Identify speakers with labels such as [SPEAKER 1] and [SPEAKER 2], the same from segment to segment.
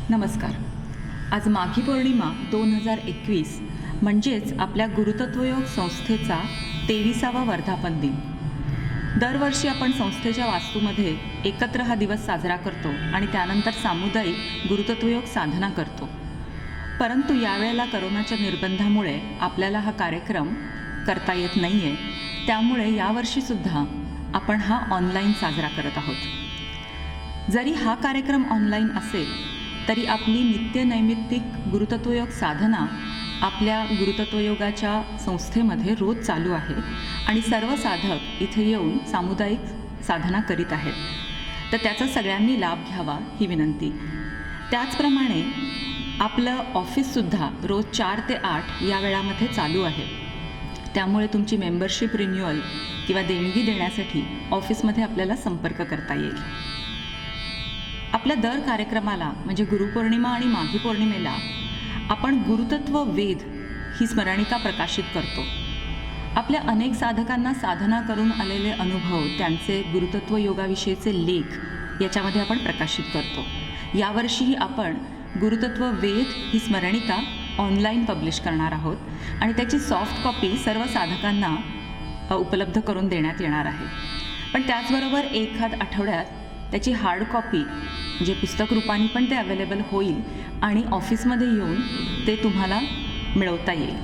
[SPEAKER 1] नमस्कार. आज माघी पौर्णिमा 2021 म्हणजेच आपल्या गुरुतत्वयोग संस्थेचा 23वा वर्धापन दिन. दरवर्षी आपण संस्थेच्या वास्तूमध्ये एकत्र हा दिवस साजरा करतो आणि त्यानंतर सामुदायिक गुरुतत्वयोग साधना करतो. परंतु यावेळेला करोनाच्या निर्बंधामुळे आपल्याला हा कार्यक्रम करता येत नाही आहे. त्यामुळे यावर्षीसुद्धा आपण हा ऑनलाईन साजरा करत आहोत. जरी हा कार्यक्रम ऑनलाईन असेल तरी आपली नित्यनैमित्तिक गुरुतत्वयोग साधना आपल्या गुरुतत्वयोगाच्या संस्थेमध्ये रोज चालू आहे आणि सर्व साधक इथे येऊन सामुदायिक साधना करीत आहेत. तर त्याचा सगळ्यांनी लाभ घ्यावा ही विनंती. त्याचप्रमाणे आपलं ऑफिससुद्धा रोज 4 ते 8 या वेळामध्ये चालू आहे. त्यामुळे तुमची मेंबरशिप रिन्युअल किंवा देणगी देण्यासाठी ऑफिसमध्ये आपल्याला संपर्क करता येईल. आपल्या दर कार्यक्रमाला म्हणजे गुरुपौर्णिमा आणि माघी पौर्णिमेला आपण गुरुतत्व वेद ही स्मरणिका प्रकाशित करतो. आपल्या अनेक साधकांना साधना करून आलेले अनुभव, त्यांचे गुरुतत्व योगाविषयीचे लेख याच्यामध्ये आपण प्रकाशित करतो. यावर्षीही आपण गुरुतत्व वेद ही स्मरणिका ऑनलाईन पब्लिश करणार आहोत आणि त्याची सॉफ्ट कॉपी सर्व साधकांना उपलब्ध करून देण्यात येणार आहे. पण त्याचबरोबर एखाद आठवड्यात त्याची हार्ड कॉपी म्हणजे पुस्तक रूपाने पण ते अवेलेबल होईल आणि ऑफिसमध्ये येऊन ते तुम्हाला मिळवता येईल.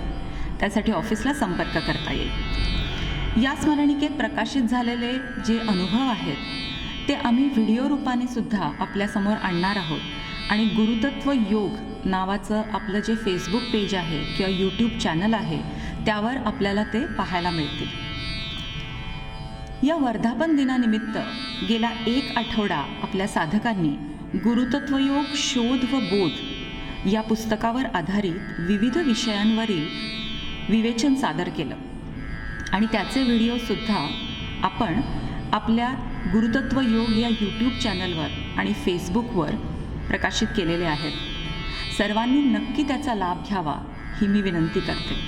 [SPEAKER 1] त्यासाठी ऑफिसला संपर्क करता येईल. या स्मरणिकेत प्रकाशित झालेले जे अनुभव आहेत ते आम्ही व्हिडिओ रूपाने सुद्धा आपल्यासमोर आणणार आहोत आणि गुरुतत्व योग नावाचं आपलं जे फेसबुक पेज आहे किंवा यूट्यूब चॅनल आहे त्यावर आपल्याला ते पाहायला मिळतील. या वर्धापन दिनानिमित्त गेला 1 आठवडा आपल्या साधकांनी गुरुतत्वयोग शोध व बोध या पुस्तकावर आधारित विविध विषयांवरील विवेचन सादर केलं आणि त्याचे व्हिडिओसुद्धा आपण आपल्या गुरुतत्वयोग या यूट्यूब चॅनलवर आणि फेसबुकवर प्रकाशित केलेले आहेत. सर्वांनी नक्की त्याचा लाभ घ्यावा ही मी विनंती करते.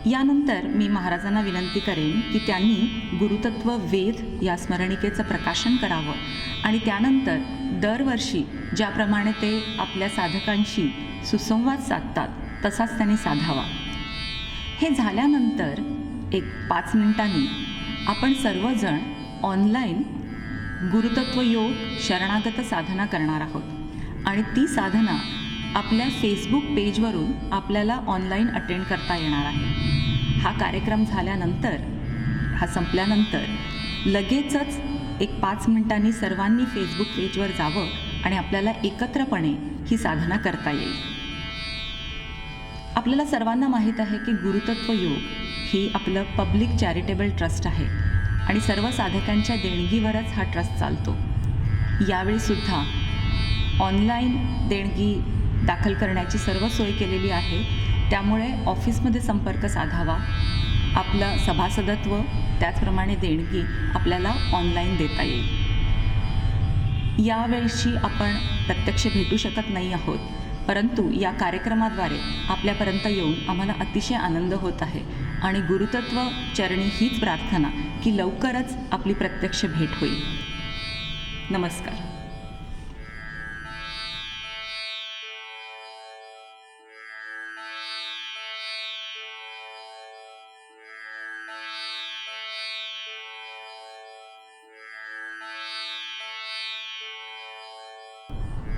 [SPEAKER 1] यानंतर मी महाराजांना विनंती करेन की त्यांनी गुरुतत्व वेद या स्मरणिकेचं प्रकाशन करावं आणि त्यानंतर दरवर्षी ज्याप्रमाणे ते आपल्या साधकांशी सुसंवाद साधतात तसाच त्यांनी साधावा. हे झाल्यानंतर 5 मिनिटांनी आपण सर्वजण ऑनलाईन गुरुतत्व योग शरणागत साधना करणार आहोत आणि ती साधना आपल्या फेसबुक पेजवरून आपल्याला ऑनलाईन अटेंड करता येणार आहे. हा कार्यक्रम झाल्यानंतर, हा संपल्यानंतर लगेचच 5 मिनिटांनी सर्वांनी फेसबुक पेजवर जावं आणि आपल्याला एकत्रपणे ही साधना करता येईल. आपल्याला सर्वांना माहीत आहे की गुरुतत्व योग ही आपलं पब्लिक चॅरिटेबल ट्रस्ट आहे आणि सर्व साधकांच्या देणगीवरच हा ट्रस्ट चालतो. यावेळीसुद्धा ऑनलाईन देणगी दाखल करण्याची सर्व सोय केलेली आहे. त्यामुळे ऑफिसमध्ये संपर्क साधावा. आपलं सभासदत्व त्याचप्रमाणे देणगी आपल्याला ऑनलाईन देता येईल. यावेळी आपण प्रत्यक्ष भेटू शकत नाही आहोत, परंतु या कार्यक्रमाद्वारे आपल्यापर्यंत येऊन आम्हाला अतिशय आनंद होत आहे आणि गुरुतत्व चरणी हीच प्रार्थना की लवकरच आपली प्रत्यक्ष भेट होईल. नमस्कार.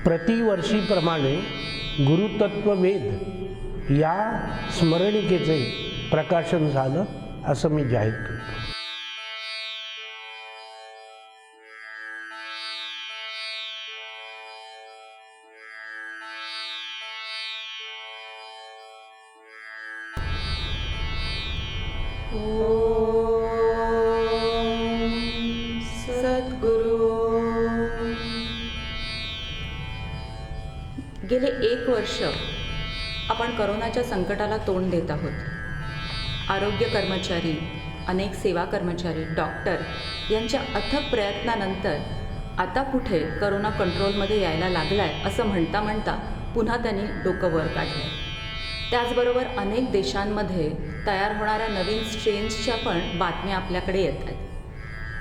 [SPEAKER 2] प्रतिवर्षीप्रमाणे गुरुतत्ववेद या स्मरणिकेचे प्रकाशन झालं असं मी जाहीर करतो.
[SPEAKER 1] गेले 1 वर्ष आपण करोनाच्या संकटाला तोंड देत आहोत. आरोग्य कर्मचारी, अनेक सेवा कर्मचारी, डॉक्टर यांच्या अथक प्रयत्नानंतर आता कुठे करोना कंट्रोलमध्ये यायला लागला आहे असं म्हणता म्हणता पुन्हा त्यांनी डोकं वर काढलं. त्याचबरोबर अनेक देशांमध्ये तयार होणाऱ्या नवीन स्ट्रेन्सच्या पण बातम्या आपल्याकडे येत आहेत.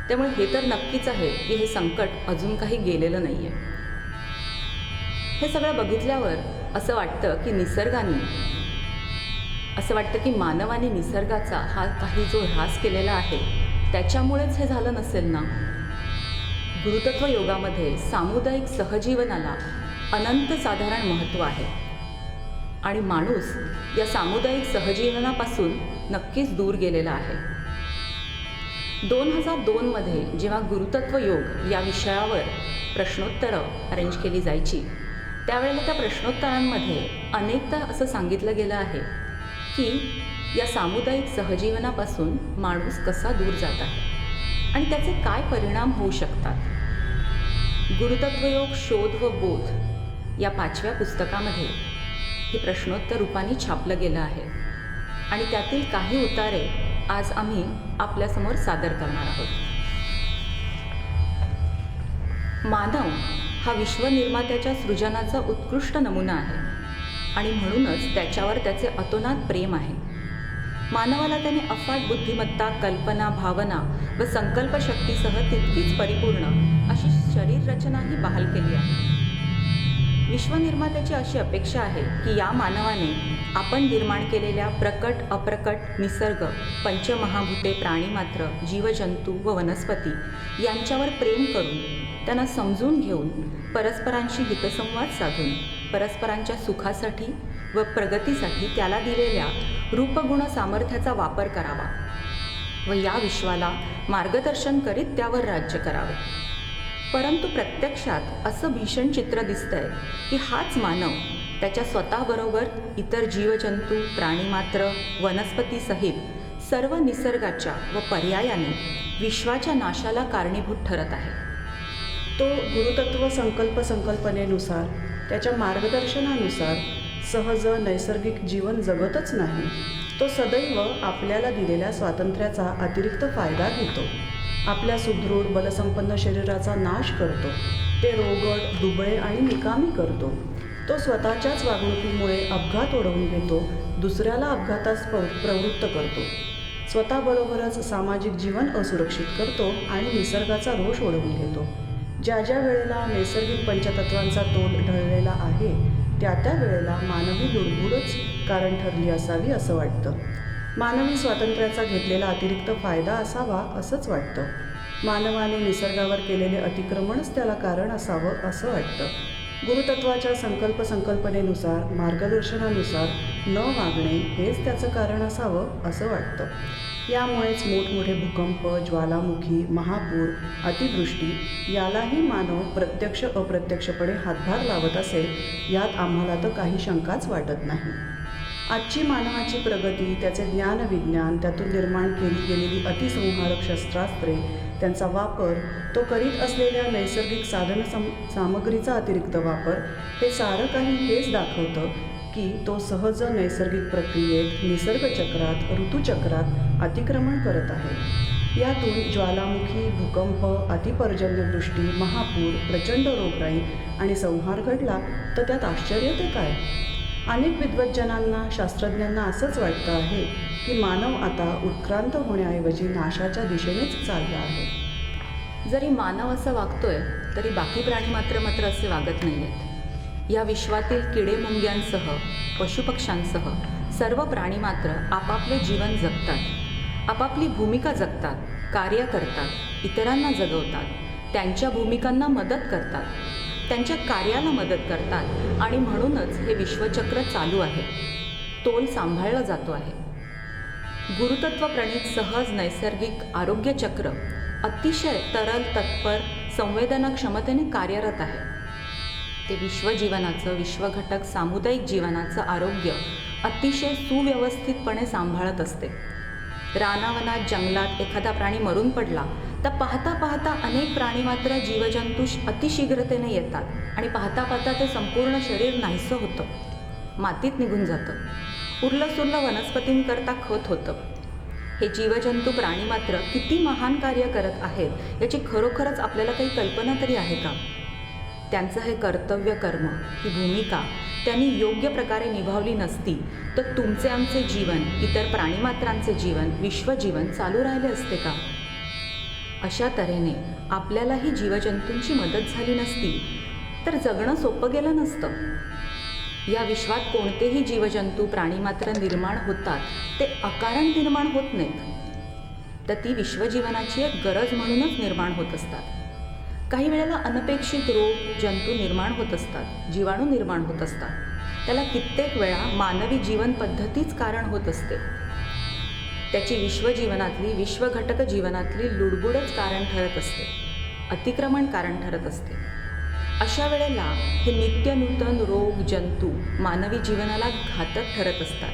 [SPEAKER 1] त्यामुळे हे तर नक्कीच आहे की हे संकट अजून काही गेलेलं नाही आहे. हे सगळं बघितल्यावर असं वाटतं की मानवाने निसर्गाचा हा काही जो ऱ्हास केलेला आहे त्याच्यामुळेच हे झालं नसेल ना. गुरुतत्व योगामध्ये सामुदायिक सहजीवनाला अनंत साधारण महत्त्व आहे आणि माणूस या सामुदायिक सहजीवनापासून नक्कीच दूर गेलेला आहे. 2002मध्ये जेव्हा गुरुतत्व योग या विषयावर प्रश्नोत्तरं अरेंज केली जायची त्यावेळेला त्या प्रश्नोत्तरांमध्ये अनेकदा असं सांगितलं गेलं आहे की या सामुदायिक सहजीवनापासून माणूस कसा दूर जात आहे आणि त्याचे काय परिणाम होऊ शकतात. गुरुतत्वयोग शोध व बोध या 5व्या पुस्तकामध्ये हे प्रश्नोत्तर रूपाने छापलं गेलं आहे आणि त्यातील काही उतारे आज आम्ही आपल्यासमोर सादर करणार आहोत. मानव हा विश्वनिर्मात्याच्या सृजनाचा उत्कृष्ट नमुना आहे आणि म्हणूनच त्याच्यावर त्याचे अतोनात प्रेम आहे. मानवाला त्याने अफाट बुद्धिमत्ता, कल्पना, भावना व संकल्पशक्तीसह तितकीच परिपूर्ण अशी शरीर रचनाही बहाल केली आहे. विश्वनिर्मात्याची अशी अपेक्षा आहे की या मानवाने आपण निर्माण केलेल्या प्रकट अप्रकट निसर्ग, पंचमहाभूते, प्राणीमात्र, जीवजंतू व वनस्पती यांच्यावर प्रेम करून त्यांना समजून घेऊन परस्परांशी हितसंवाद साधून परस्परांच्या सुखासाठी व प्रगतीसाठी त्याला दिलेल्या रूपगुण सामर्थ्याचा वापर करावा व या विश्वाला मार्गदर्शन करीत त्यावर राज्य करावे. परंतु प्रत्यक्षात असं भीषण चित्र दिसतंय की हाच मानव त्याच्या स्वतःबरोबर इतर जीवजंतू, प्राणीमात्र, वनस्पतीसहित सर्व निसर्गाच्या व पर्यायाने विश्वाच्या नाशाला कारणीभूत ठरत आहे.
[SPEAKER 3] तो गुरुतत्व संकल्पनेनुसार त्याच्या मार्गदर्शनानुसार सहज नैसर्गिक जीवन जगतच नाही, तो सदैव आपल्याला दिलेल्या स्वातंत्र्याचा अतिरिक्त फायदा घेतो. आपल्या सुदृढ बलसंपन्न शरीराचा नाश करतो. ते रोगट, दुबळे आणि निकामी करतो. तो स्वतःच्याच वागणुकीमुळे अपघात ओढवून घेतो, दुसऱ्याला अपघातास प्रवृत्त करतो. स्वतःबरोबरच सामाजिक जीवन असुरक्षित करतो आणि निसर्गाचा रोष ओढवून घेतो. ज्या ज्या वेळेला नैसर्गिक पंचतत्वांचा तोल ढळलेला आहे त्या त्या वेळेला मानवी लुडबुडच कारण ठरली असावी असं वाटतं. मानवी स्वातंत्र्याचा घेतलेला अतिरिक्त फायदा असावा असंच वाटतं. मानवाने निसर्गावर केलेले अतिक्रमणच त्याला कारण असावं असं वाटतं. गुरुतत्वाच्या संकल्पनेनुसार मार्गदर्शनानुसार न वागणे हेच त्याचं कारण असावं असं वाटतं. यामुळेच मोठमोठे भूकंप, ज्वालामुखी, महापूर, अतिवृष्टी यालाही मानव प्रत्यक्ष अप्रत्यक्षपणे हातभार लावत असेल यात आम्हाला तर काही शंकाच वाटत नाही. आजची मानवाची प्रगती, त्याचे ज्ञानविज्ञान, त्यातून निर्माण केली गेलेली अतिसंहारक शस्त्रास्त्रे, त्यांचा वापर, तो करीत असलेल्या नैसर्गिक सामग्रीचा अतिरिक्त वापर हे सारं काही हेच दाखवतं की तो सहज नैसर्गिक प्रक्रियेत, निसर्गचक्रात, ऋतुचक्रात अतिक्रमण करत आहे. यातून ज्वालामुखी, भूकंप, अतिपर्जन्यवृष्टी, महापूर, प्रचंड रोगराई आणि संहार घडला तर त्यात आश्चर्य ते काय? अनेक विद्वज्जनांना, शास्त्रज्ञांना असंच वाटतं आहे की मानव आता उत्क्रांत होण्याऐवजी नाशाच्या दिशेनेच चालला आहे.
[SPEAKER 1] जरी मानव असं वागतोय तरी बाकी प्राणी मात्र असे वागत नाही आहेत. या विश्वातील किडेमुंग्यांसह, पशुपक्ष्यांसह सर्व प्राणी मात्र आपापले जीवन जगतात, आपापली भूमिका जगतात, कार्य करतात, इतरांना जगवतात, त्यांच्या भूमिकांना मदत करतात, त्यांच्या कार्याला मदत करतात आणि म्हणूनच हे विश्वचक्र चालू आहे, तोल सांभाळला जातो आहे. गुरुतत्व प्रणीत सहज नैसर्गिक आरोग्यचक्र अतिशय तरल, तत्पर, संवेदना क्षमतेने कार्यरत आहे. ते विश्वजीवनाचं, विश्वघटक सामुदायिक जीवनाचं आरोग्य अतिशय सुव्यवस्थितपणे सांभाळत असते. रानावनात, जंगलात एखादा प्राणी मरून पडला तर पाहता पाहता अनेक प्राणी मात्र, जीवजंतू अतिशीघ्रतेने येतात आणि पाहता पाहता ते संपूर्ण शरीर नाहीसं होतं, मातीत निघून जातं. उरलं वनस्पतींकरता खत होतं. हे जीवजंतू प्राणी मात्र किती महान कार्य करत आहेत याची खरोखरच आपल्याला काही कल्पना तरी आहे का? त्यांचं हे कर्तव्य, कर्म, ही भूमिका त्यांनी योग्य प्रकारे निभावली नसती तर तुमचे आमचे जीवन, इतर प्राणीमात्रांचे जीवन, विश्वजीवन चालू राहिले असते का? अशा तऱ्हेने आपल्यालाही जीवजंतूंची मदत झाली नसती तर जगणं सोपं गेलं नसतं. या विश्वात कोणतेही जीवजंतू प्राणीमात्र निर्माण होतात ते अकारण निर्माण होत नाहीत, तर ती विश्वजीवनाची एक गरज म्हणूनच निर्माण होत असतात. काही वेळेला अनपेक्षित रोग जंतू निर्माण होत असतात, जीवाणू निर्माण होत असतात. त्याला कित्येक वेळा मानवी जीवन पद्धतीच कारण होत असते. त्याची विश्वजीवनातली विश्वघटक जीवनातली लुडबुडच कारण ठरत असते, अतिक्रमण कारण ठरत असते. अशा वेळेला हे नित्यनूतन रोग जंतू मानवी जीवनाला घातक ठरत असतात.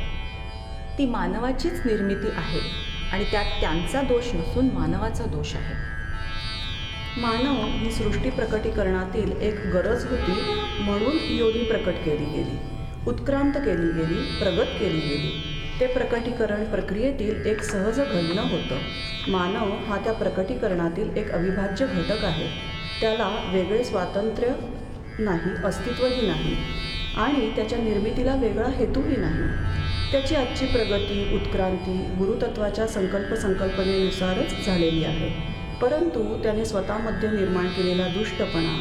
[SPEAKER 1] ती मानवाचीच निर्मिती आहे आणि त्यात त्यांचा दोष नसून मानवाचा दोष आहे.
[SPEAKER 3] मानव ही सृष्टी प्रकटीकरणातील एक गरज होती म्हणून योनी प्रकट केली गेली, उत्क्रांत केली गेली, प्रगत केली गेली. ते प्रकटीकरण प्रक्रियेतील एक सहज घडणं होतं. मानव हा त्या प्रकटीकरणातील एक अविभाज्य घटक आहे. त्याला वेगळे स्वातंत्र्य नाही, अस्तित्वही नाही आणि त्याच्या निर्मितीला वेगळा हेतूही नाही. त्याची आजची प्रगती, उत्क्रांती गुरुतत्वाच्या संकल्पनेनुसारच झालेली आहे. परंतु त्याने स्वतःमध्ये निर्माण केलेला दुष्टपणा,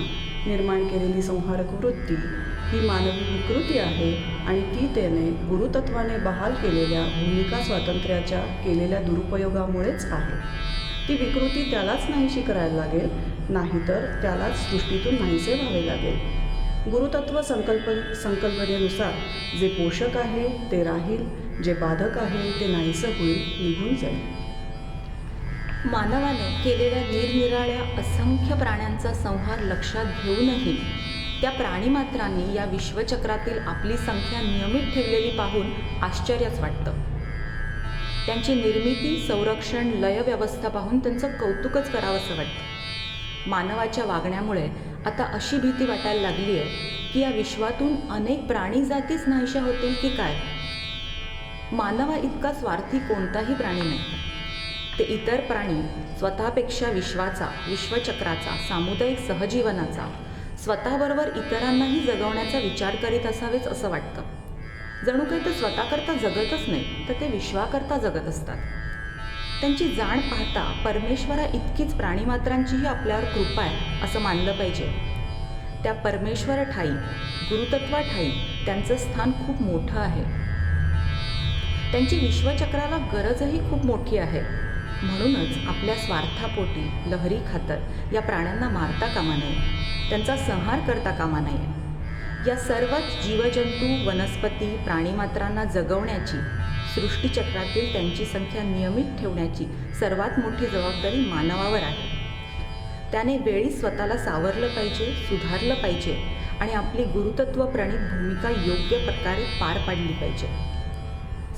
[SPEAKER 3] निर्माण केलेली संहारक वृत्ती ही मानवी विकृती आहे आणि ती त्याने गुरुतत्वाने बहाल केलेल्या भूमिका स्वातंत्र्याच्या केलेल्या दुरुपयोगामुळेच आहे. ती विकृती त्यालाच नाहीशी करायला लागेल, नाहीतर त्यालाच सृष्टीतून नाहीसे व्हावे लागेल. गुरुतत्व संकल्पनेनुसार जे पोषक आहे ते राहील, जे बाधक आहे ते नाहीसं होईल, निघून जाईल.
[SPEAKER 1] मानवाने केलेल्या निरनिराळ्या असंख्य प्राण्यांचा संहार लक्षात घेऊनही त्या प्राणीमात्रांनी या विश्वचक्रातील आपली संख्या नियमित ठेवलेली पाहून आश्चर्यच वाटतं. त्यांची निर्मिती, संरक्षण, लयव्यवस्था पाहून त्यांचं कौतुकच करावंसं वाटतं. मानवाच्या वागण्यामुळे आता अशी भीती वाटायला लागली आहे की या विश्वातून अनेक प्राणी जातीच नाहीशा होतील की काय. मानवा इतका स्वार्थी कोणताही प्राणी नाही. ते इतर प्राणी स्वतःपेक्षा विश्वाचा, विश्वचक्राचा, सामुदायिक सहजीवनाचा, स्वतःबरोबर इतरांनाही जगवण्याचा विचार करीत असावेच असं वाटतं. जणू काही ते स्वतःकरता जगतच नाही, तर ते विश्वाकरता जगत असतात. त्यांची जाण पाहता परमेश्वरा इतकीच प्राणीमात्रांचीही आपल्यावर कृपा आहे असं मानलं पाहिजे. त्या परमेश्वर ठाई, गुरुतत्वा ठाई त्यांचं स्थान खूप मोठं आहे. त्यांची विश्वचक्राला गरजही खूप मोठी आहे. म्हणूनच आपल्या स्वार्थापोटी, लहरी खातर या प्राण्यांना मारता कामा नये, त्यांचा संहार करता कामा नये. या सर्वच जीवजंतू, वनस्पती, प्राणीमात्रांना जगवण्याची, सृष्टीचक्रातील त्यांची संख्या नियमित ठेवण्याची सर्वात मोठी जबाबदारी मानवावर आहे. त्याने वेळी स्वतःला सावरलं पाहिजे, सुधारलं पाहिजे आणि आपली गुरुतत्व प्रणित भूमिका योग्य प्रकारे पार पाडली पाहिजे.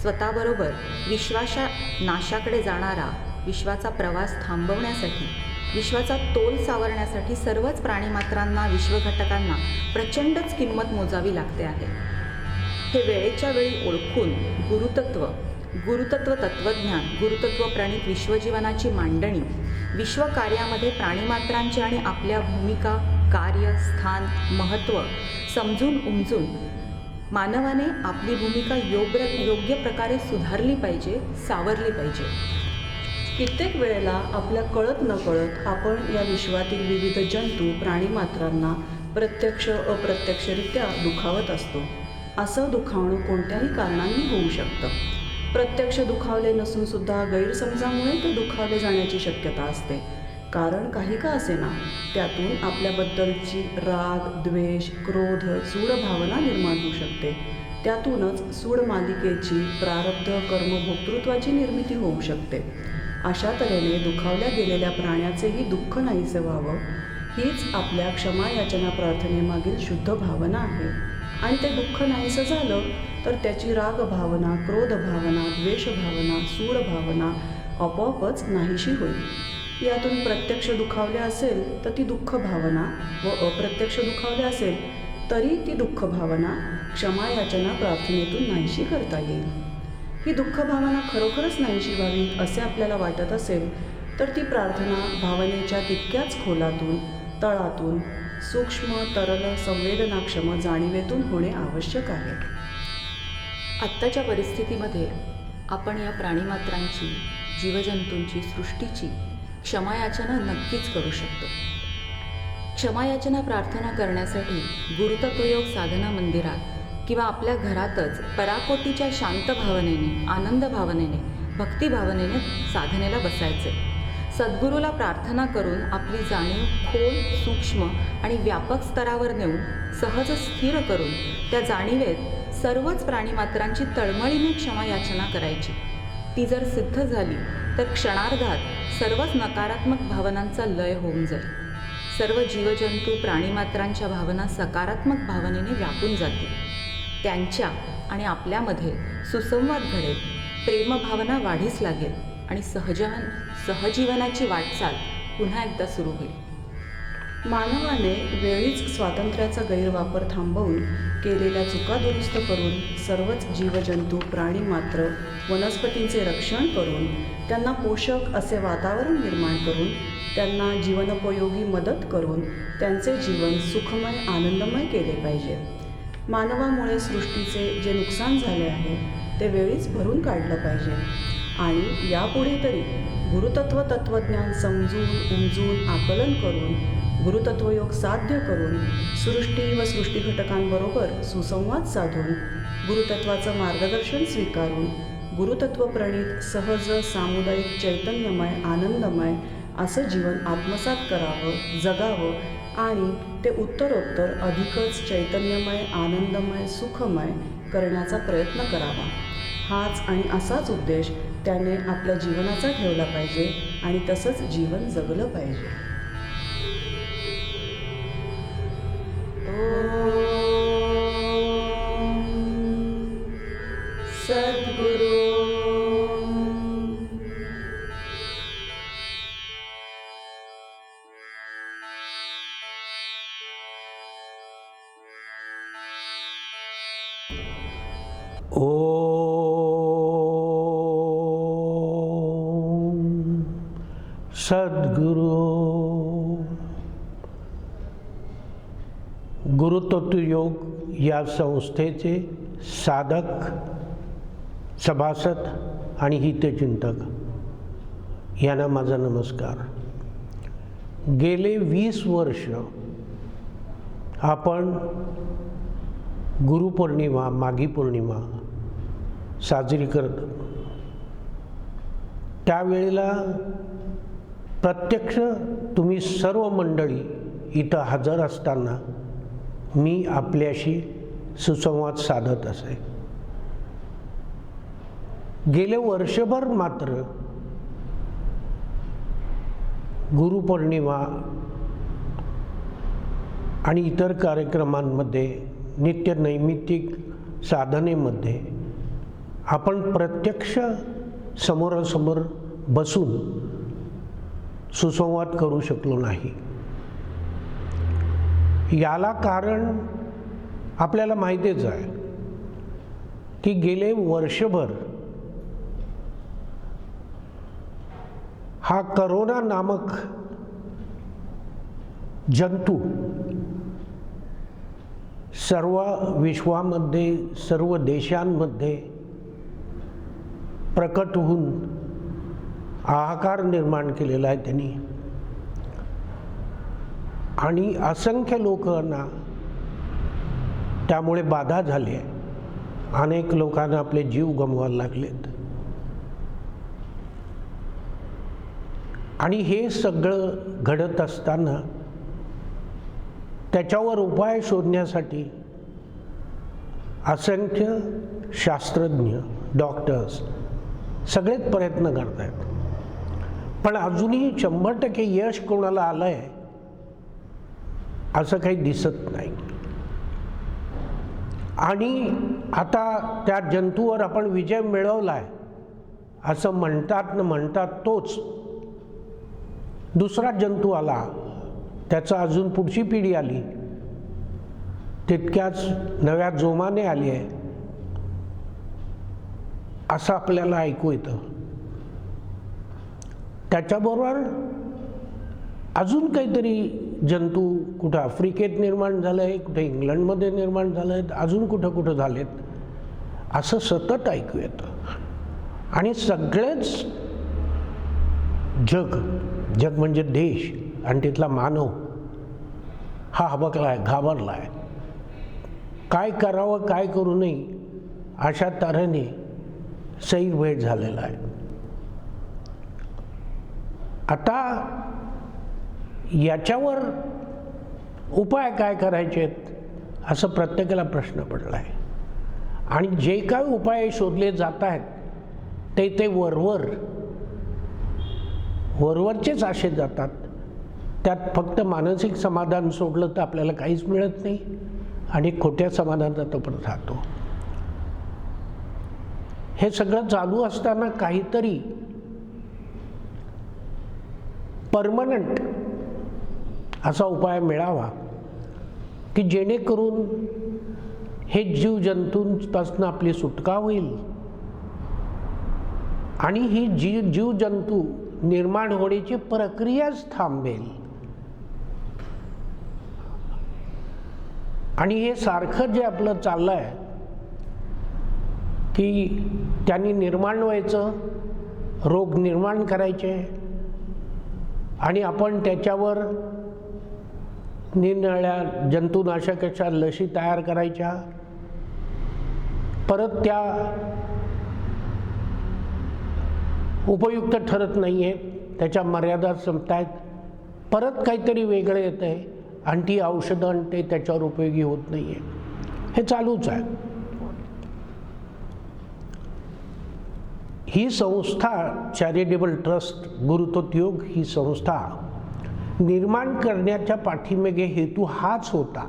[SPEAKER 1] स्वतःबरोबर विश्वाच्या नाशाकडे जाणारा विश्वाचा प्रवास थांबवण्यासाठी, विश्वाचा तोल सावरण्यासाठी सर्वच प्राणीमात्रांना, विश्वघटकांना प्रचंडच किंमत मोजावी लागते आहे. हे वेळेच्या वेळी ओळखून गुरुतत्व तत्त्वज्ञान, गुरुतत्व प्रणित विश्वजीवनाची मांडणी, विश्वकार्यामध्ये प्राणीमात्रांची आणि आपल्या भूमिका, कार्य, स्थान, महत्त्व समजून उमजून मानवाने आपली भूमिका योग्य प्रकारे सुधारली पाहिजे, सावरली पाहिजे.
[SPEAKER 3] कित्येक वेळेला आपल्या कळत नकळत आपण या विश्वातील विविध जंतू, प्राणीमात्रांना प्रत्यक्ष अप्रत्यक्षरित्या दुखावत असतो. असं दुखावणं कोणत्याही कारणांनी होऊ शकतं. प्रत्यक्ष दुखावले नसून सुद्धा गैरसमजामुळे ते दुखावले जाण्याची शक्यता असते. कारण काही का असेना त्यातून आपल्याबद्दलची राग, द्वेष, क्रोध, सूड भावना निर्माण होऊ शकते. त्यातूनच सूड मालिकेची प्रारब्ध, कर्म, भोक्तृत्वाची निर्मिती होऊ शकते. अशा तऱ्हेने दुखावल्या गेलेल्या प्राण्याचेही दुःख नाहीसे व्हावं हीच आपल्या क्षमायाचना प्रार्थनेमागील शुद्ध भावना आहे. आणि ते दुःख नाहीसं झालं तर त्याची राग भावना, क्रोध भावना, द्वेष भावना, सूड भावना आपोआपच नाहीशी होईल. यातून प्रत्यक्ष दुखावले असेल तर ती दुःख भावना व अप्रत्यक्ष दुखावले असेल तरी ती दुःख भावना क्षमायाचना प्रार्थनेतून नाहीशी करता येईल. ही दुःख भावना खरोखरच नाहीशी व्हावी असे आपल्याला वाटत असेल तर ती प्रार्थना भावनेच्या तितक्याच खोलातून, तळातून, सूक्ष्म, तरल, संवेदनाक्षम जाणीवेतून होणे आवश्यक आहे.
[SPEAKER 1] आत्ताच्या परिस्थितीमध्ये आपण या प्राणीमात्रांची, जीवजंतूंची, सृष्टीची क्षमायाचना नक्कीच करू शकतो. क्षमायाचना प्रार्थना करण्यासाठी गुरुतत्वयोग साधना मंदिरात किंवा आपल्या घरातच पराकोटीच्या शांत भावनेने, आनंद भावनेने, भक्तिभावनेने साधनेला बसायचे. सद्गुरूला प्रार्थना करून आपली जाणीव खोल, सूक्ष्म आणि व्यापक स्तरावर नेऊन सहज स्थिर करून त्या जाणीवेत सर्वच प्राणीमात्रांची तळमळीने क्षमायाचना करायची. ती जर सिद्ध झाली तर क्षणार्धात सर्वच नकारात्मक भावनांचा लय होऊन जाईल. सर्व जीवजंतू, प्राणीमात्रांच्या भावना सकारात्मक भावनेने व्यापून जातील. त्यांच्या आणि आपल्यामध्ये सुसंवाद घडेल, प्रेमभावना वाढीस लागेल आणि सहजीवनाची वाटचाल पुन्हा एकदा सुरू होईल.
[SPEAKER 3] मानवाने वेळीच स्वातंत्र्याचा गैरवापर थांबवून केलेल्या चुका दुरुस्त करून सर्वच जीवजंतू, प्राणीमात्र, वनस्पतींचे रक्षण करून त्यांना पोषक असे वातावरण निर्माण करून त्यांना जीवनोपयोगी मदत करून त्यांचे जीवन सुखमय, आनंदमय केले पाहिजे. मानवामुळे सृष्टीचे जे नुकसान झाले आहे ते वेळीच भरून काढलं पाहिजे आणि यापुढे तरी गुरुतत्व तत्त्वज्ञान समजून, उमजून, आकलन करून, गुरुतत्वयोग साध्य करून, सृष्टी व सृष्टी घटकांबरोबर सुसंवाद साधून, गुरुतत्वाचं मार्गदर्शन स्वीकारून, गुरुतत्वप्रणीत सहज, सामुदायिक, चैतन्यमय, आनंदमय असं जीवन आत्मसात करावं, जगावं आणि ते उत्तरोत्तर अधिकच चैतन्यमय, आनंदमय, सुखमय करण्याचा प्रयत्न करावा. हाच आणि असाच उद्देश त्याने आपल्या जीवनाचा ठेवला पाहिजे आणि तसंच जीवन जगलं पाहिजे. सद्गुरू.
[SPEAKER 2] सद्गुरू. गुरुतत्वयोग या संस्थेचे साधक, सभासद आणि हितचिंतक यांना माझा नमस्कार. गेले 20 वर्ष आपण गुरुपौर्णिमा, माघी पौर्णिमा साजरी करतो. त्यावेळेला प्रत्यक्ष तुम्ही सर्व मंडळी इथं हजर असताना मी आपल्याशी सुसंवाद साधत असे. गेले वर्षभर मात्र गुरुपौर्णिमा आणि इतर कार्यक्रमांमध्ये, नित्य नैमित्तिक साधनेमध्ये आपण प्रत्यक्ष समोरासमोर बसून सुसंवाद करू शकलो नाही. याला कारण आपल्याला माहितीच आहे की गेले वर्षभर हा करोना नामक जंतू सर्व विश्वामध्ये, सर्व देशांमध्ये प्रकट होऊन हाहाकार निर्माण केलेला आहे त्यांनी आणि असंख्य लोकांना त्यामुळे बाधा झाली आहे. अनेक लोकांना आपले जीव गमवायला लागलेत आणि हे सगळं घडत असताना त्याच्यावर उपाय शोधण्यासाठी असंख्य शास्त्रज्ञ, डॉक्टर्स सगळेच प्रयत्न करत आहेत. पण अजूनही 100% यश कोणाला आलं आहे असं काही दिसत नाही. आणि आता त्या जंतूवर आपण विजय मिळवला आहे असं म्हणतात तोच दुसरा जंतू आला, त्याचा अजून पुढची पिढी आली, तितक्याच नव्या जोमाने आली आहे असं आपल्याला ऐकू येतं. त्याच्याबरोबर अजून काहीतरी जंतू कुठं आफ्रिकेत निर्माण झालं आहे, कुठे इंग्लंडमध्ये निर्माण झालं आहे, अजून कुठं झालेत असं सतत ऐकू येतं. आणि सगळेच जग म्हणजे देश आणि तिथला मानव हा हबकलाय, घाबरलाय, काय करावं काय करू नये अशा तऱ्हेने सैरभैर झालेला आहे. आता याच्यावर उपाय काय करायचे आहेत असं प्रत्येकाला प्रश्न पडला आहे. आणि जे काय उपाय शोधले जात आहेत ते वरवरचेच आशे जातात. त्यात फक्त मानसिक समाधान सोडलं तर आपल्याला काहीच मिळत नाही आणि खोट्या समाधानात आपण राहतो. हे सगळं चालू असताना काहीतरी परमनंट असा उपाय मिळावा की जेणेकरून हे जीवजंतूंपासून आपली सुटका होईल आणि ही जीवजंतू निर्माण होण्याची प्रक्रियाच थांबेल. आणि हे सारखं जे आपलं चाललं आहे की त्यांनी निर्माण व्हायचं, रोग निर्माण करायचे आणि आपण त्याच्यावर निरनिराळ्या जंतुनाशकाच्या लशी तयार करायच्या, परत त्या उपयुक्त ठरत नाही आहेत, त्याच्या मर्यादा संपत आहेत, परत काहीतरी वेगळं येतं आहे आणि ती औषधं आणि ते त्याच्यावर उपयोगी होत नाही आहे. हे चालूच आहे. ही संस्था चॅरिटेबल ट्रस्ट गुरुत्व योग ही संस्था निर्माण करण्याच्या पाठीमागे हेतू हाच होता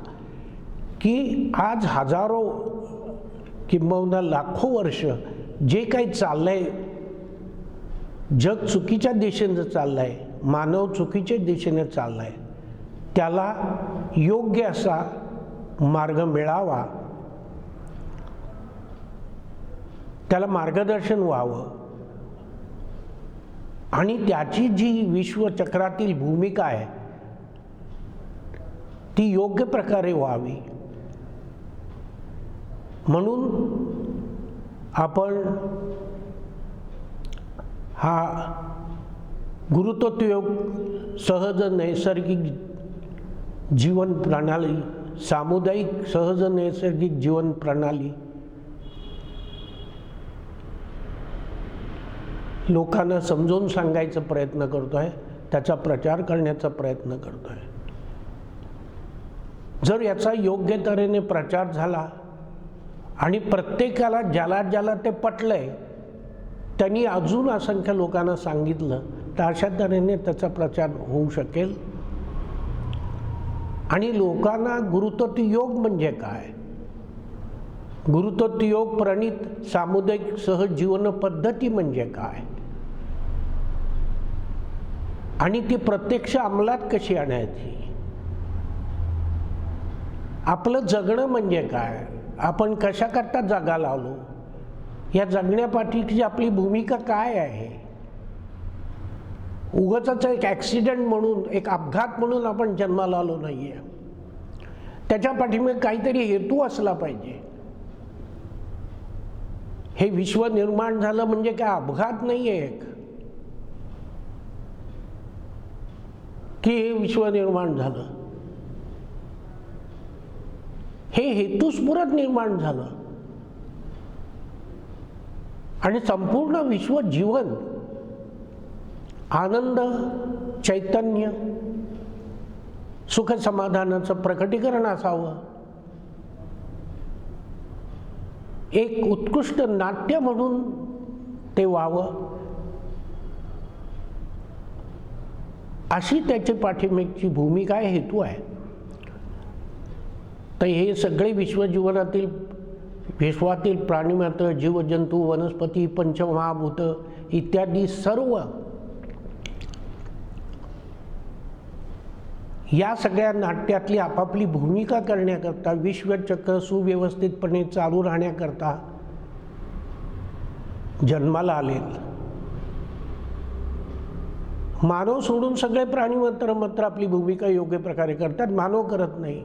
[SPEAKER 2] की आज हजारो किंबहुना लाखो वर्ष जे काही चाललंय, जग चुकीच्या दिशेनं चाललंय, मानव चुकीच्या दिशेने चाललाय, त्याला योग्य असा मार्ग मिळावा, त्याला मार्गदर्शन व्हावं आणि त्याची जी विश्वचक्रातील भूमिका आहे ती योग्य प्रकारे व्हावी म्हणून आपण हा गुरुत्व योग सहज नैसर्गिक जीवन प्रणाली, सामुदायिक सहज नैसर्गिक जीवन प्रणाली लोकांना समजावून सांगायचा प्रयत्न करतोय, त्याचा प्रचार करण्याचा प्रयत्न करतोय. जर याचा योग्य तऱ्हेने प्रचार झाला आणि प्रत्येकाला ज्याला ज्याला ते पटलंय त्यांनी अजून असंख्य लोकांना सांगितलं तर अशा तऱ्हेने त्याचा प्रचार होऊ शकेल आणि लोकांना गुरुत्व योग म्हणजे काय, गुरुत्व योग प्रणीत सामुदायिक सहजीवन पद्धती म्हणजे काय आणि ती प्रत्यक्ष अंमलात कशी आणायची, आपलं जगणं म्हणजे काय, आपण कशाकरता जगायला आलो, या जगण्यापाठीची आपली भूमिका काय आहे. उगाचच एक ॲक्सिडेंट म्हणून, एक अपघात म्हणून आपण जन्माला आलो नाही आहे. त्याच्या पाठीमागे काहीतरी हेतू असला पाहिजे. हे विश्व निर्माण झालं म्हणजे काय अपघात नाही आहे की हे विश्व निर्माण झालं, हे हेतुस्फुरत निर्माण झालं आणि संपूर्ण विश्व जीवन आनंद, चैतन्य, सुख समाधानाचं प्रकटीकरण असावं, एक उत्कृष्ट नाट्य म्हणून ते व्हावं, अशी त्याची पाठीमागची भूमिका आहे, हेतू आहे. तर हे सगळे विश्वजीवनातील, विश्वातील प्राणीमात्र, जीवजंतू, वनस्पती, पंचमहाभूत इत्यादी सर्व या सगळ्या नाट्यातली आपापली भूमिका करण्याकरता, विश्वचक्र सुव्यवस्थितपणे चालू राहण्याकरता जन्माला आले. मानव सोडून सगळे प्राणी मात्र आपली भूमिका योग्य प्रकारे करतात, मानव करत नाही.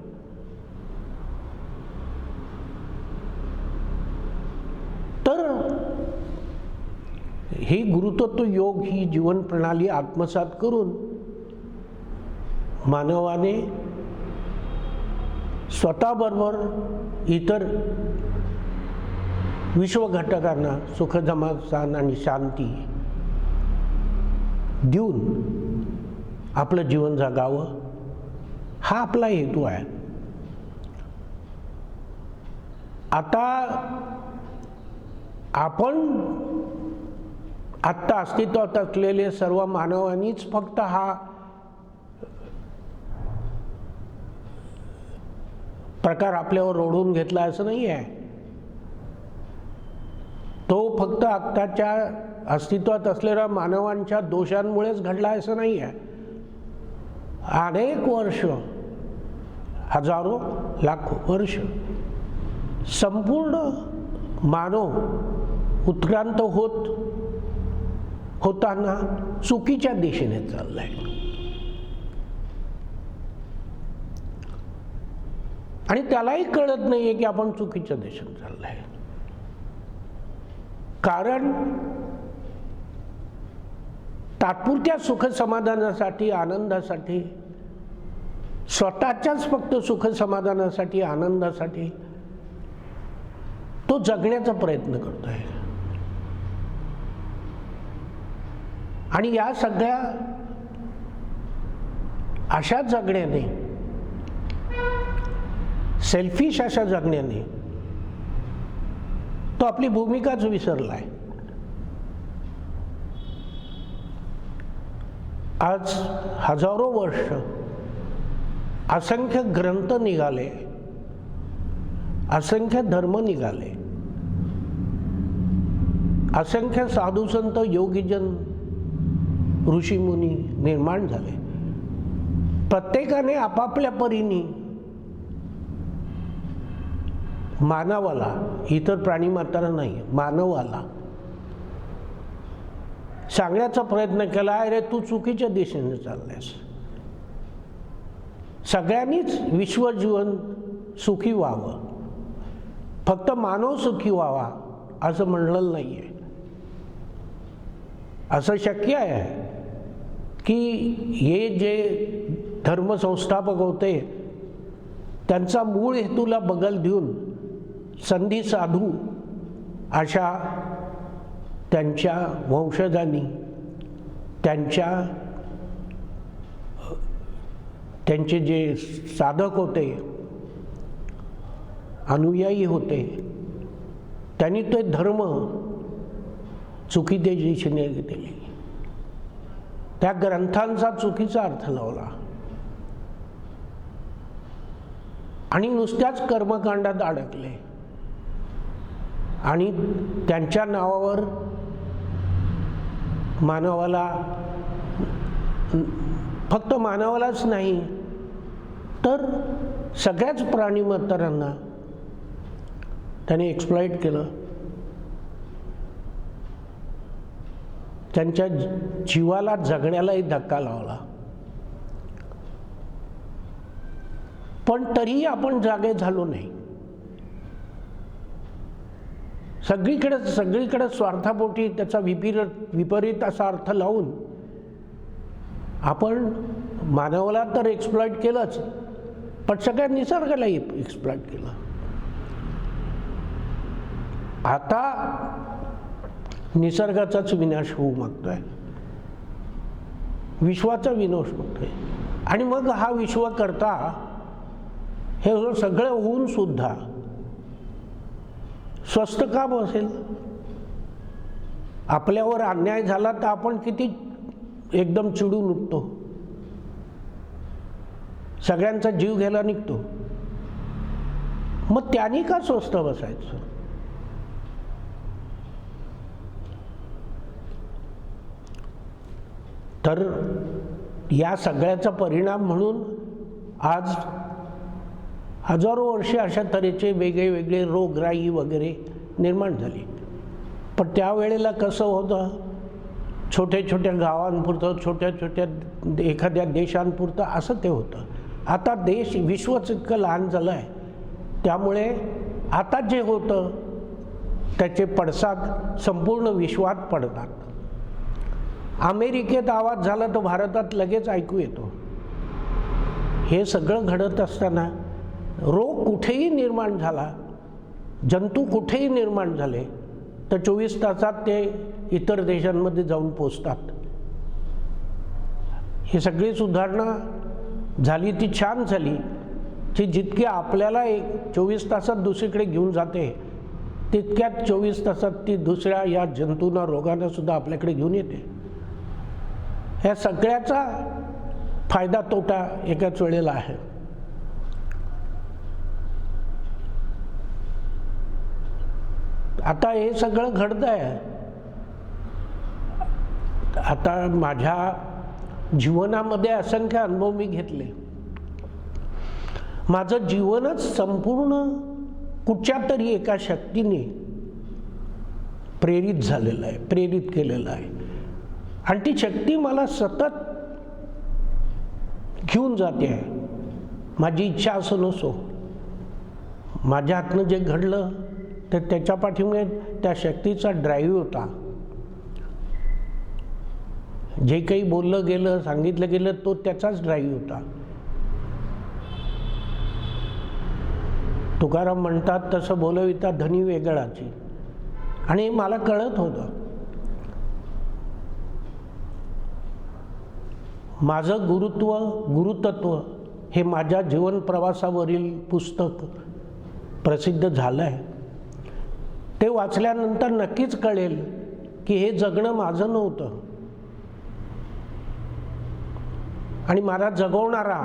[SPEAKER 2] तर हे गुरुतत्व योग ही जीवन प्रणाली आत्मसात करून मानवाने स्वतःबरोबर इतर विश्वघटकांना सुख समाधान आणि शांती देऊन आपलं जीवन जगावं, हा आपला हेतू आहे. आता आपण आत्ता अस्तित्वात असलेले सर्व मानवांनीच फक्त हा प्रकार आपल्यावर ओढून घेतला असं नाही आहे. तो फक्त आत्ताच्या अस्तित्वात असलेल्या मानवांच्या दोषांमुळेच घडला असं नाही आहे. अनेक वर्ष, हजारो लाखो वर्ष संपूर्ण मानव उत्क्रांत होताना चुकीच्या दिशेने चाललाय. आणि त्यालाही कळत नाहीये की आपण चुकीच्या दिशेने चाललाय. कारण तात्पुरत्या सुख समाधानासाठी, आनंदासाठी, स्वतःच्याच फक्त सुख समाधानासाठी, आनंदासाठी तो जगण्याचा प्रयत्न करतोय. आणि या सगळ्या अशा जगण्याने, सेल्फिश अशा जगण्याने तो आपली भूमिकाच विसरलाय. आज हजारो वर्ष असंख्य ग्रंथ निघाले, असंख्य धर्म निघाले, असंख्य साधू संत, योगीजन, ऋषीमुनी निर्माण झाले. प्रत्येकाने आपापल्या परीने मानवाला, इतर प्राणी मात्र नाही, मानवाला सांगण्याचा प्रयत्न केला, अरे तू चुकीच्या दिशेने चाललायस. सगळ्यांनीच विश्वजीवन सुखी व्हावं, फक्त मानव सुखी व्हावा असं म्हणलं नाहीये. असं शक्य आहे की हे जे धर्मसंस्थापक होते त्यांचा मूळ हेतूला बगल देऊन संधी साधू अशा त्यांच्या वंशजांनी, त्यांचे जे साधक होते, अनुयायी होते, त्यांनी ते धर्म चुकीच्या दिशेने दिले. त्या ग्रंथांचा चुकीचा अर्थ लावला आणि नुसत्याच कर्मकांडात अडकले. आणि त्यांच्या नावावर मानवाला, फक्त मानवालाच नाही तर सगळ्याच प्राणी मात्रांना त्याने एक्सप्लॉइट केलं. त्यांच्या जीवाला जगण्यालाही धक्का लावला. पण तरीही आपण जागे झालो नाही. सगळीकडे स्वार्थापोटी त्याचा विपरीत असा अर्थ लावून आपण मानवाला तर एक्सप्लॉइट केलंच, पण सगळ्या निसर्गालाही एक्सप्लॉइट केलं. आता निसर्गाचाच विनाश होऊ मागतोय, विश्वाचा विनाश होतोय. आणि मग हा विश्वकर्ता हे सगळं होऊन सुद्धा स्वस्थ का बसेल? आपल्यावर अन्याय झाला तर आपण किती एकदम चिडून उठतो, सगळ्यांचा जीव घ्यायला निघतो. मग त्यांनी का स्वस्थ बसायचं? तर या सगळ्याचा परिणाम म्हणून आज हजारो वर्षे अशा तऱ्हेचे वेगळे वेगळे रोगराई वगैरे निर्माण झाली. पण त्यावेळेला कसं होतं, छोट्या छोट्या गावांपुरतं, छोट्या छोट्या एखाद्या देशांपुरतं असं ते होतं. आता विश्वच इतकं लहान झालं आहे, त्यामुळे आता जे होतं त्याचे पडसाद संपूर्ण विश्वात पडतात. अमेरिकेत आवाज झाला तर भारतात लगेच ऐकू येतो. हे सगळं घडत असताना रोग कुठेही निर्माण झाला, जंतू कुठेही निर्माण झाले तर 24 तासात ते इतर देशांमध्ये जाऊन पोचतात. ही सगळी सुधारणा झाली ती छान झाली, की जितकी आपल्याला 24 तासात दुसरीकडे घेऊन जाते तितक्यात 24 तासात ती दुसऱ्या या जंतूंना, रोगांना सुद्धा आपल्याकडे घेऊन येते. ह्या सगळ्याचा फायदा तोटा एकाच वेळेला आहे. आता हे सगळं घडतं आहे. आता माझ्या जीवनामध्ये असंख्य अनुभव मी घेतले. माझं जीवनच संपूर्ण कुठच्या तरी एका शक्तीने प्रेरित झालेलं आहे, प्रेरित केलेलं आहे. आणि ती शक्ती मला सतत घेऊन जाते आहे. माझी इच्छा असो नसो, माझ्या हातनं जे घडलं तर त्याच्या पाठीमागे त्या शक्तीचा ड्राईव्ह होता. जे काही बोललं गेलं, सांगितलं गेलं, तो त्याचाच ड्राईव्ह होता. तुकाराम म्हणतात, तसं बोलविता धनी वेगळाची. आणि हे मला कळत होतं. माझं गुरुतत्व हे माझ्या जीवन प्रवासावरील पुस्तक प्रसिद्ध झालं आहे. ते वाचल्यानंतर नक्कीच कळेल की हे जगणं माझं नव्हतं. आणि मला जगवणारा,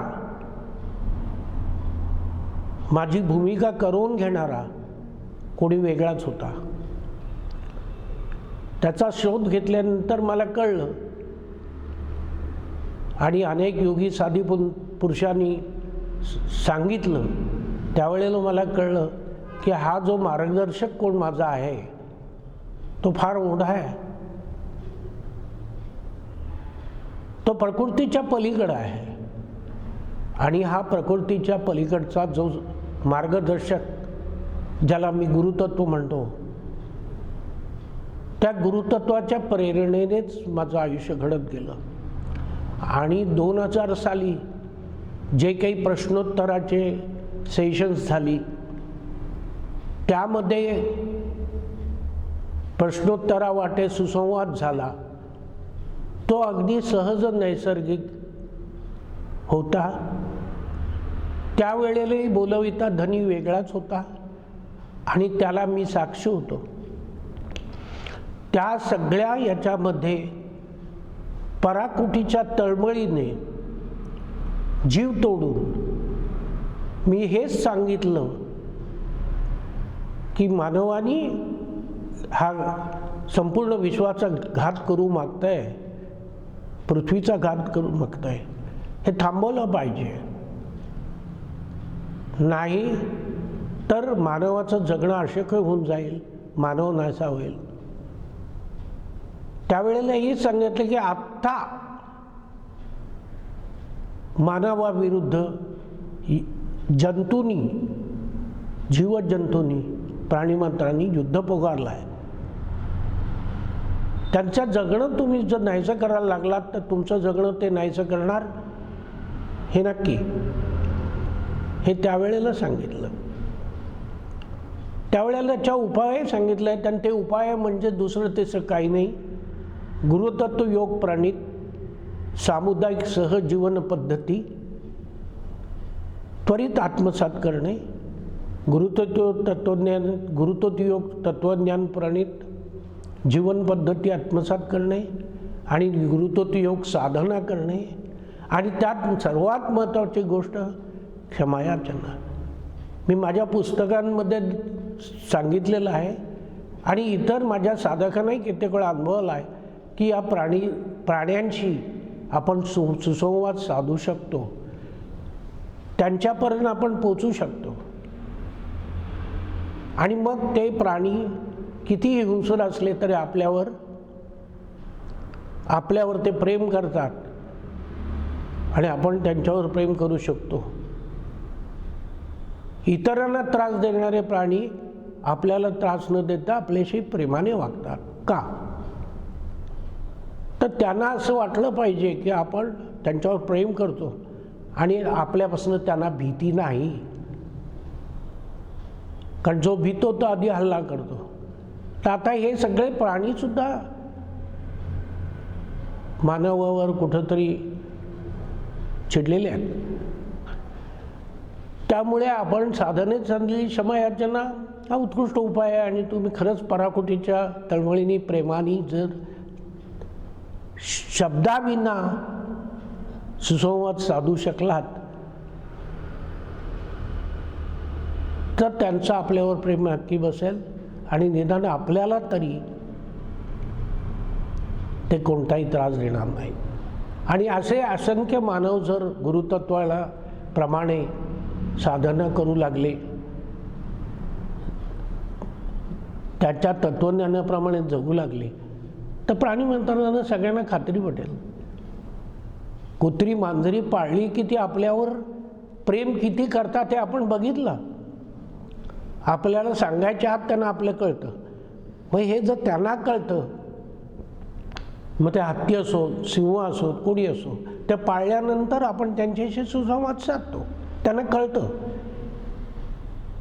[SPEAKER 2] माझी भूमिका करून घेणारा कोणी वेगळाच होता. त्याचा शोध घेतल्यानंतर मला कळलं. आणि अनेक योगी साधी पुरुषांनी सांगितलं, त्यावेळेला मला कळलं की हा जो मार्गदर्शक कोण माझा आहे तो फार ओढा आहे. तो प्रकृतीच्या पलीकडं आहे. आणि हा प्रकृतीच्या पलीकडचा जो मार्गदर्शक, ज्याला मी गुरुतत्व म्हणतो, त्या गुरुतत्वाच्या प्रेरणेनेच माझं आयुष्य घडत गेलं. आणि 2000 साली जे काही प्रश्नोत्तराचे सेशन्स झाली, त्यामध्ये प्रश्नोत्तरावाटे सुसंवाद झाला. तो अगदी सहज नैसर्गिक होता. त्यावेळेलाही बोलविता धनी वेगळाच होता आणि त्याला मी साक्षी होतो. त्या सगळ्या याच्यामध्ये पराकुटीच्या तळमळीने जीव तोडून मी हेच सांगितलं की मानवाने हा संपूर्ण विश्वाचा घात करू मागताय, पृथ्वीचा घात करू मागताय, हे थांबवलं पाहिजे. नाही तर मानवाचं जगणं अशक्य होऊन जाईल, मानव नाहीसा होईल. त्यावेळेला हे सांगितलं की आत्ता मानवाविरुद्ध जंतूंनी, जीवजंतूंनी, प्राणीमात्रांनी युद्ध पुकारलं आहे. त्यांचं जगणं तुम्ही जर नाहीसं करायला लागलात तर तुमचं जगणं ते नाहीसं करणार हे नक्की. हे त्यावेळेला सांगितलं. त्यावेळेला त्याच्या उपाय सांगितले आहेत. आणि ते उपाय म्हणजे दुसरं तेच काही नाही. गुरुतत्व योग प्रणित सामुदायिक सहजीवन पद्धती त्वरित आत्मसात करणे, गुरुतत्व योग तत्वज्ञान प्रणित जीवन पद्धती आत्मसात करणे आणि गुरुतत्व योग साधना करणे. आणि त्यात सर्वात महत्त्वाची गोष्ट क्षमायाचना. मी माझ्या पुस्तकांमध्ये सांगितलेलं आहे आणि इतर माझ्या साधकांनाही कित्येक वेळा अनुभवला आहे की या प्राण्यांशी आपण सुसंवाद साधू शकतो, त्यांच्यापर्यंत आपण पोचू शकतो. आणि मग ते प्राणी कितीही हिंसर असले तरी आपल्यावर ते प्रेम करतात आणि आपण त्यांच्यावर प्रेम करू शकतो. इतरांना त्रास देणारे प्राणी आपल्याला त्रास न देता आपल्याशी प्रेमाने वागतात. का? तर त्यांना असं वाटलं पाहिजे की आपण त्यांच्यावर प्रेम करतो आणि आपल्यापासून त्यांना भीती नाही. कारण जो भीतो तो आधी हल्ला करतो. तर आता हे सगळे प्राणीसुद्धा मानवावर कुठंतरी चिडलेले आहेत. त्यामुळे आपण साधनेत सांगितलेली क्षमायाचना हा उत्कृष्ट उपाय आहे. आणि तुम्ही खरंच पराकोटीच्या तळमळीने प्रेमाने जर शब्दाविना सुसंवाद साधू शकलात तर त्यांचं आपल्यावर प्रेम नक्की बसेल आणि निदान आपल्याला तरी ते कोणताही त्रास देणार नाही. आणि असे असंख्य मानव जर गुरुतत्वाला प्रमाणे साधना करू लागले, त्याच्या तत्वज्ञानाप्रमाणे जगू लागले, तर प्राणी मंत्रालयानं सगळ्यांना खात्री पटेल. कुत्री मांजरी पाळली की ती आपल्यावर प्रेम किती करतात हे आपण बघितलं. आपल्याला सांगायच्या आत त्यांना आपलं कळतं. मग हे जर त्यांना कळतं, मग ते हत्ती असो, सिंह असो, कोणी असो, ते पाळल्यानंतर आपण त्यांच्याशी सुसंवाद साधतो, त्यांना कळतं.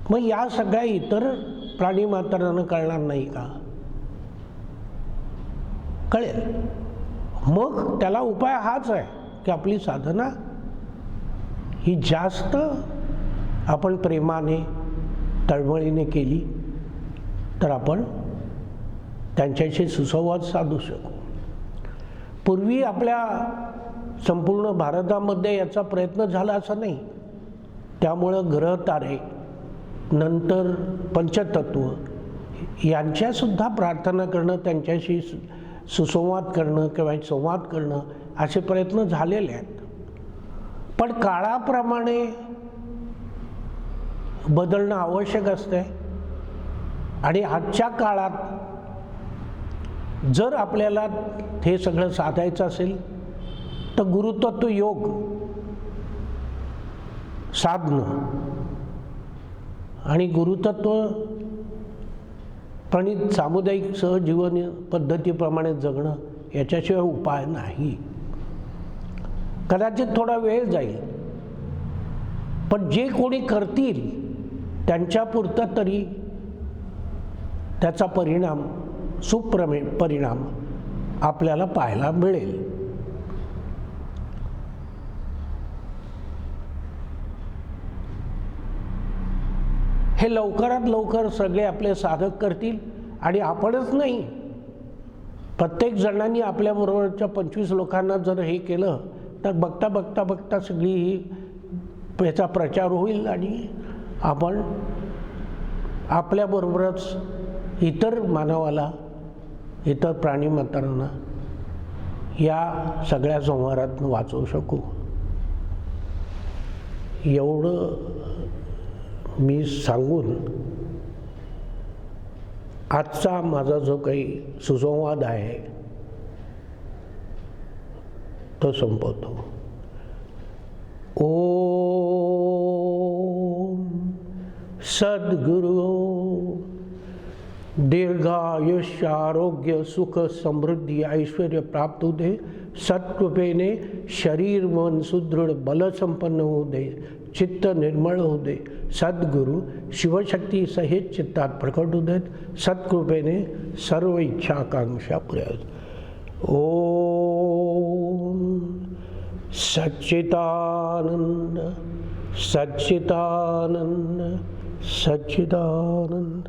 [SPEAKER 2] मग या सगळ्या इतर प्राणी मात्रांना कळणार नाही का? कळेल. मग त्याला उपाय हाच आहे की आपली साधना ही जास्त आपण प्रेमाने तळमळीने केली तर आपण त्यांच्याशी सुसंवाद साधू शकू. पूर्वी आपल्या संपूर्ण भारतामध्ये याचा प्रयत्न झाला असं नाही. त्यामुळं ग्रह तारे, नंतर पंचतत्व यांच्यासुद्धा प्रार्थना करणं, त्यांच्याशी सुसंवाद करणं किंवा संवाद करणं असे प्रयत्न झालेले आहेत. पण काळाप्रमाणे बदलणं आवश्यक असते. आणि आजच्या काळात जर आपल्याला हे सगळं साधायचं असेल तर गुरुतत्व योग साधणं आणि गुरुतत्व प्रणित सामुदायिक सहजीवन पद्धतीप्रमाणे जगणं याच्याशिवाय उपाय नाही. कदाचित थोडा वेळ जाईल, पण जे कोणी करतील त्यांच्यापुरतं तरी त्याचा परिणाम, परिणाम आपल्याला पाहायला मिळेल. हे लवकरात लवकर सगळे आपले साधक करतील. आणि आपणच नाही, प्रत्येक जणांनी आपल्याबरोबरच्या 25 लोकांना जर हे केलं तर बघता बघता बघता सगळी ही याचा प्रचार होईल आणि आपण आपल्याबरोबरच इतर मानवाला, इतर प्राणी मात्रांना या सगळ्या संहारातून वाचवू शकू. एवढं मी सांगून आजचा माझा जो काही सुसंवाद आहे तो संपवतो. ओम सद्गुरु दीर्घायुष्य, आरोग्य, सुख, समृद्धी, ऐश्वर्य प्राप्त होऊ दे. सत्कृपेने शरीर मन सुदृढ बलसंपन्न होऊ दे. चित्त निर्मळ होऊ दे. सद्गुरु शिवशक्ती सहित चित्तात प्रकट होऊ देत. सत्कृपेने सर्व इच्छा आकांक्षा पुऱ्या होत. ओम सच्चिदानंद सच्चिदानंद सच्चिदानंद.